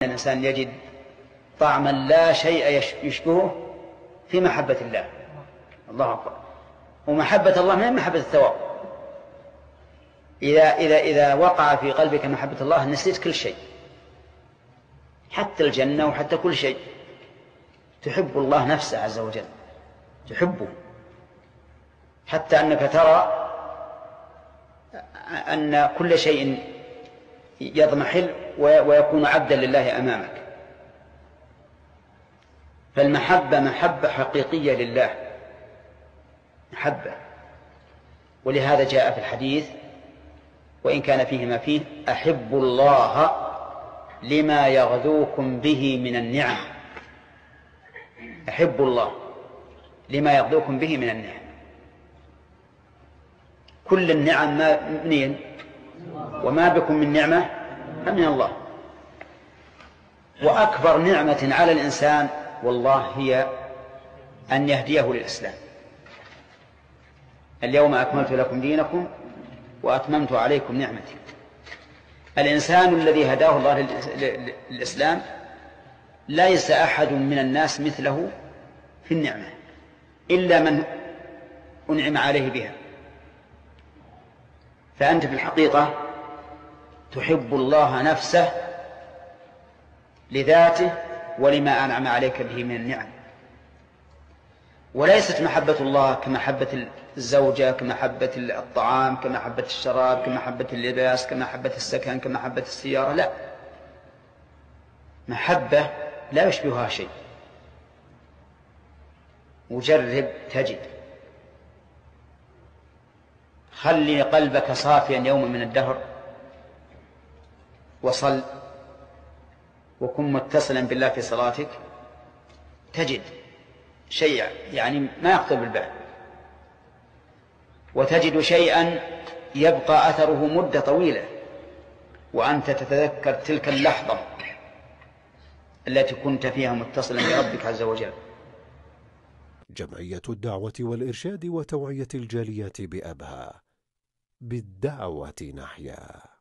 الإنسان يجد طعما لا شيء يشبهه في محبة الله. الله أكبر. ومحبة الله من محبة الثواب. إذا وقع في قلبك محبة الله نسيت كل شيء، حتى الجنة وحتى كل شيء. تحب الله نفسه عز وجل، تحبه، حتى أنك ترى أن كل شيء يضمحل ويكون عبدا لله أمامك. فالمحبة محبة حقيقية لله، محبة. ولهذا جاء في الحديث وإن كان فيه ما فيه: أحب الله لما يغذوكم به من النعم. أحب الله لما يغذوكم به من النعم. كل النعم منين؟ وما بكم من نعمة فمن الله. وأكبر نعمة على الإنسان والله هي أن يهديه للإسلام. اليوم أكملت لكم دينكم وأتممت عليكم نعمتي. الإنسان الذي هداه الله للإسلام ليس أحد من الناس مثله في النعمة إلا من أنعم عليه بها. فأنت في الحقيقة تحب الله نفسه لذاته ولما أنعم عليك به من النعم. وليست محبة الله كمحبة الزوجة، كمحبة الطعام، كمحبة الشراب، كمحبة اللباس، كمحبة السكن، كمحبة السيارة. لا، محبة لا يشبهها شيء. وجرب تجد. خلي قلبك صافيا يوما من الدهر وصل، وكن متصلا بالله في صلاتك، تجد شيء يعني ما يخطر بالبال، وتجد شيئا يبقى أثره مدة طويلة وأنت تتذكر تلك اللحظة التي كنت فيها متصلا بربك عز وجل. جمعية الدعوة والإرشاد وتوعية الجاليات بأبها، بالدعوة نحيا.